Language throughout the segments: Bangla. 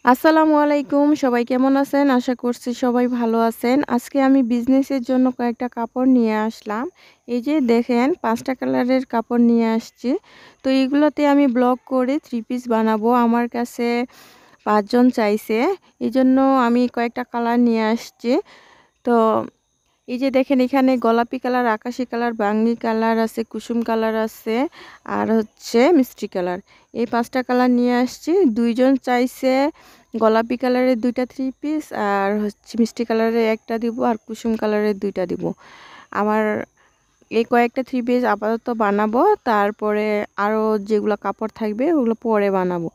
আসসালামু আলাইকুম, সবাই কেমন আছেন? আশা করছি সবাই ভালো আছেন। আজকে আমি বিজনেসের জন্য কয়েকটা কাপড় নিয়ে আসলাম। এই যে দেখেন ৫ টা কালারের কাপড় নিয়ে আসছি। তো এগুলোতে আমি ব্লক করে 3 পিস বানাবো। আমার কাছে ৫ জন চাইছে। এজন্য আমি কয়েকটা কালার নিয়ে আসছি। তো এই যে দেখেন এখানে গোলাপি কালার, আকাশি কালার, বাঙ্গি কালার আছে, কুসুম কালার আছে আর হচ্ছে মিষ্টি কালার। এই ৫ টা কালার নিয়ে আসছি। ২ জন চাইছে গোলাপি কালারের ২ টা 3 পিস আর হচ্ছে মিষ্টি কালারের ১ টা দিব আর কুসুম কালারের ২ টা দিব। আমার এই কয়েকটা 3 পিস আপাতত বানাবো। তারপরে আরও যেগুলো কাপড় থাকবে ওগুলো পরে বানাবো।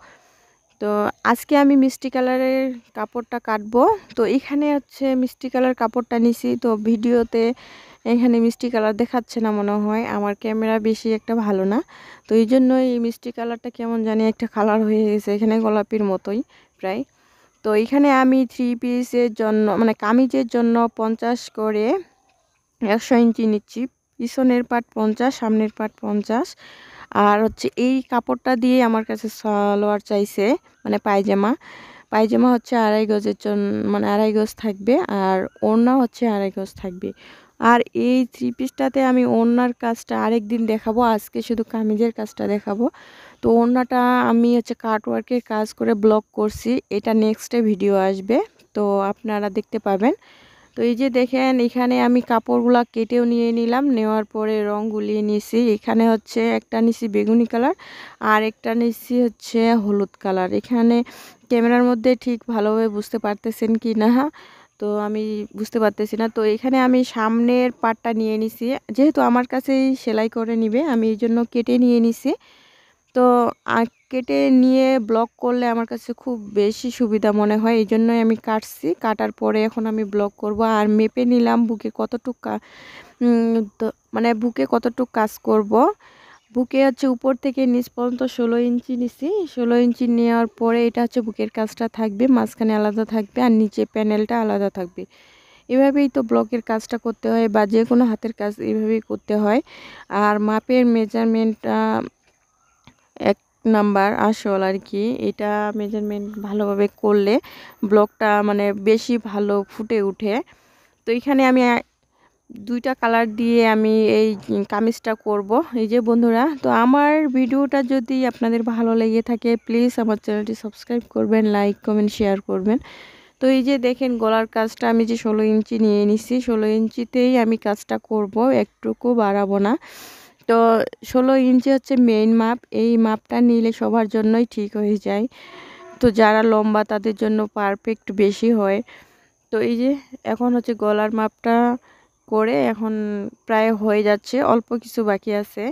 তো আজকে আমি মিষ্টি কালারের কাপড়টা কাটবো। তো এখানে হচ্ছে মিষ্টি কালার কাপড়টা নিছি। তো ভিডিওতে এখানে মিষ্টি কালার দেখাচ্ছে না মনে হয়, আমার ক্যামেরা বেশি একটা ভালো না। তো এই জন্য এই মিষ্টি কালারটা কেমন জানি একটা কালার হয়ে গেছে, এখানে গোলাপির মতোই প্রায়। তো এখানে আমি 3 পিসের জন্য মানে কামিজের জন্য 50 করে ১০০ ইঞ্চি নিচ্ছি। পিছনের পাট 50, সামনের পাট 50। আর হচ্ছে এই কাপড়টা দিয়ে আমার কাছে সালোয়ার চাইছে, মানে পায়জামা। পায়জামা হচ্ছে ২.৫ গজের জন্য, মানে ২.৫ গজ থাকবে আর ওড়না হচ্ছে ২.৫ গজ থাকবে। আর এই 3 পিসটাতে আমি ওড়নার কাজটা আরেকদিন দেখাবো, আজকে শুধু কামিজের কাজটা দেখাবো। তো ওড়নাটা আমি হচ্ছে কাটওয়ার্কের কাজ করে ব্লক করছি, এটা নেক্সটে ভিডিও আসবে, তো আপনারা দেখতে পাবেন। তো এই যে দেখেন এখানে আমি কাপড়গুলা কেটেও নিয়ে নিলাম, নেওয়ার পরে রং গুলিয়ে নিয়েছি। এখানে হচ্ছে একটা নিছি বেগুনি কালার আর একটা নিছি হচ্ছে হলুদ কালার। এখানে ক্যামেরার মধ্যে ঠিক ভালোভাবে বুঝতে পারতেছেন কি না, তো আমি বুঝতে পারতেছি না। তো এখানে আমি সামনের পাটটা নিয়ে নিছি, যেহেতু আমার কাছেই সেলাই করে নিবে আমি এই জন্য কেটে নিয়ে নিছি। তো কেটে নিয়ে ব্লক করলে আমার কাছে খুব বেশি সুবিধা মনে হয়, এই জন্যই আমি কাটছি। কাটার পরে এখন আমি ব্লক করব আর মেপে নিলাম বুকে কতটুক তো মানে বুকে কতটুক কাজ করব। বুকে হচ্ছে উপর থেকে নিচ পর্যন্ত ১৬ ইঞ্চি নিছি। ১৬ ইঞ্চি নেওয়ার পরে এটা হচ্ছে বুকের কাজটা থাকবে, মাঝখানে আলাদা থাকবে আর নিচে প্যানেলটা আলাদা থাকবে। এভাবেই তো ব্লকের কাজটা করতে হয় বা যে কোনো হাতের কাজ এভাবেই করতে হয়। আর মাপের মেজারমেন্টটা ১ নাম্বার আসল আর কি। এটা মেজারমেন্ট ভালোভাবে করলে ব্লকটা মানে বেশি ভালো ফুটে ওঠে। তো এখানে আমি ২ টা কালার দিয়ে আমি এই কামিজটা করব। এই যে বন্ধুরা, তো আমার ভিডিওটা যদি আপনাদের ভালো লেগে থাকে প্লিজ আমার চ্যানেলটি সাবস্ক্রাইব করবেন, লাইক, কমেন্ট, শেয়ার করবেন। তো এই যে দেখেন গলার কাজটা আমি যে ১৬ ইঞ্চি নিয়ে নিছি, ১৬ ইঞ্চিতেই আমি কাজটা করব, একটুকু বাড়াবো না। তো ১৬ ইঞ্চি হচ্ছে মেইন মাপ, এই মাপটা নিলে সবার জন্যই ঠিক হয়ে যায়। তো যারা লম্বা তাদের জন্য পারফেক্ট বেশি হয়। তো এই যে এখন হচ্ছে গলার মাপটা করে এখন প্রায় হয়ে যাচ্ছে, অল্প কিছু বাকি আছে।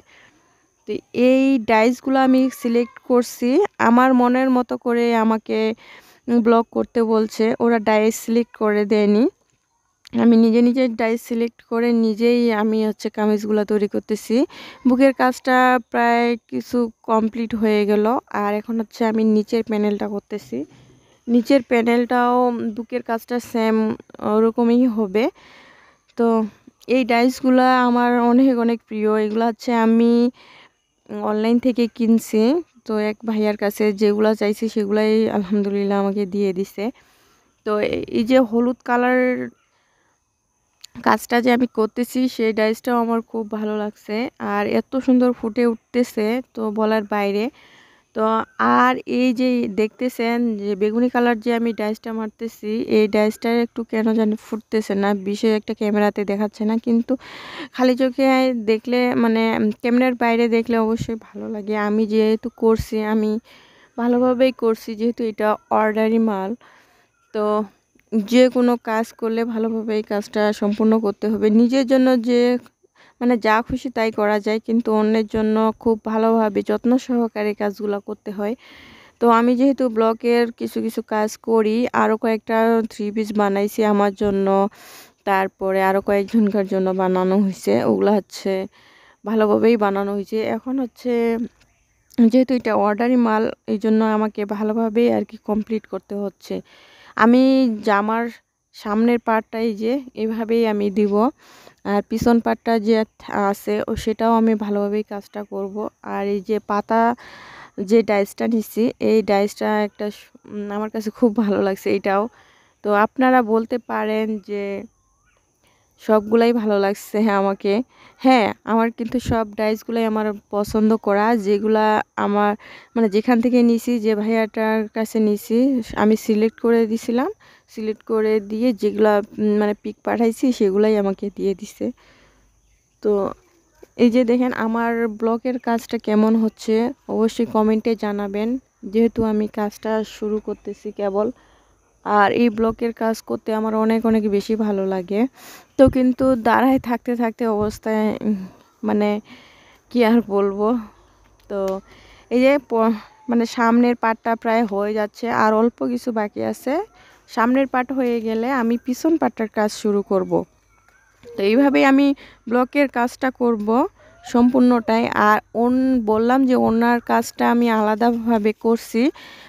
তো এই ডাইসগুলো আমি সিলেক্ট করছি, আমার মনের মতো করে আমাকে ব্লক করতে বলছে, ওরা ডাইস সিলেক্ট করে দেয়নি। আমি নিজে নিজে ডাইস সিলেক্ট করে নিজেই আমি হচ্ছে কামিজগুলো তৈরি করতেছি। বুকের কাজটা প্রায় কিছু কমপ্লিট হয়ে গেল। আর এখন হচ্ছে আমি নিচের প্যানেলটা করতেছি। নিচের প্যানেলটাও বুকের কাজটা সেম ওরকমই হবে। তো এই ডাইসগুলা আমার অনেক অনেক প্রিয়। এগুলো হচ্ছে আমি অনলাইন থেকে কিনছি। তো এক ভাইয়ার কাছে যেগুলো চাইছি সেগুলাই আলহামদুলিল্লাহ আমাকে দিয়ে দিছে। তো এই যে হলুদ কালার কাজটা যে আমি করতেছি সেই ডাইসটাও আমার খুব ভালো লাগছে আর এত সুন্দর ফুটে উঠতেছে তো বলার বাইরে। তো আর এই যে দেখতেছেন যে বেগুনি কালার যে আমি ডাইসটা মারতেছি, এই ডাইসটার একটু কেন জানি ফুটতেছে না, বিশেষ একটা ক্যামেরাতে দেখাচ্ছে না, কিন্তু খালি চোখে দেখলে মানে ক্যামেরার বাইরে দেখলে অবশ্যই ভালো লাগে। আমি যেহেতু করছি আমি ভালোভাবেই করছি, যেহেতু এটা অর্ডারি মাল। তো যে কোনো কাজ করলে ভালোভাবে এই কাজটা সম্পূর্ণ করতে হবে। নিজের জন্য যে মানে যা খুশি তাই করা যায়, কিন্তু অন্যের জন্য খুব ভালোভাবে যত্ন সহকারে কাজগুলো করতে হয়। তো আমি যেহেতু ব্লকের কিছু কিছু কাজ করি, আরও কয়েকটা 3 পিস বানাইছি আমার জন্য, তারপরে আরও কয়েকজনকার জন্য বানানো হয়েছে। ওগুলো হচ্ছে ভালোভাবেই বানানো হয়েছে। এখন হচ্ছে যেহেতু এটা অর্ডারি মাল, এই জন্য আমাকে ভালোভাবেই আর কি কমপ্লিট করতে হচ্ছে। আমি জামার সামনের পার্টটা এই যে এভাবেই আমি দিব, আর পিছন পার্টটা যে আছে ও সেটাও আমি ভালোভাবেই কাজটা করব। আর এই যে পাতা যে ডাইসটা নিছি, এই ডাইসটা একটা আমার কাছে খুব ভালো লাগছে এটাও। তো আপনারা বলতে পারেন যে সবগুলাই ভালো লাগছে আমাকে। হ্যাঁ, আমার কিন্তু সব ডাইসগুলাই আমার পছন্দ করা, যেগুলা আমার মানে যেখান থেকে নিছি, যে ভাইয়াটার কাছে নিছি আমি সিলেক্ট করে দিছিলাম। সিলেক্ট করে দিয়ে যেগুলা মানে পিক পাঠাইছি সেগুলাই আমাকে দিয়ে দিছে। তো এই যে দেখেন আমার ব্লগের কাজটা কেমন হচ্ছে অবশ্যই কমেন্টে জানাবেন, যেহেতু আমি কাজটা শুরু করতেছি কেবল। আর এই ব্লগের কাজ করতে আমার অনেক অনেক বেশি ভালো লাগে। তো কিন্তু দাঁড়ায় থাকতে থাকতে অবস্থায় মানে কি আর বলবো। তো এই যে মানে সামনের পাটটা প্রায় হয়ে যাচ্ছে, আর অল্প কিছু বাকি আছে। সামনের পাট হয়ে গেলে আমি পিছন পাটটার কাজ শুরু করব। তো এইভাবেই আমি ব্লকের কাজটা করব সম্পূর্ণটাই। আর বললাম যে ওনার কাজটা আমি আলাদাভাবে করছি,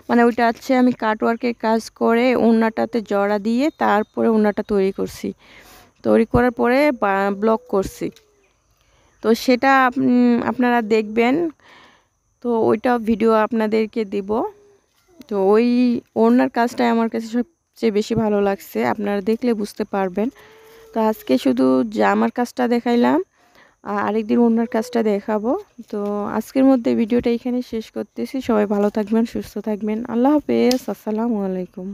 মানে ওইটা হচ্ছে আমি কাটওয়ার্কের কাজ করে ওনাটাতে জড়া দিয়ে তারপরে ওনাটা তৈরি করছি। তৈরি করার পরে ব্লক করছি। তো সেটা আপনারা দেখবেন। তো ওইটা ভিডিও আপনাদেরকে দিব। তো ওই ওনার কাজটাই আমার কাছে সবচেয়ে বেশি ভালো লাগছে, আপনারা দেখলে বুঝতে পারবেন। তো আজকে শুধু জামার কাজটা দেখাইলাম, আর আরেকদিন ওনার কাজটা দেখাবো। তো আজকের মধ্যে ভিডিওটা এখানে শেষ করতেছি। সবাই ভালো থাকবেন, সুস্থ থাকবেন। আল্লাহ হাফেজ, আসসালামু আলাইকুম।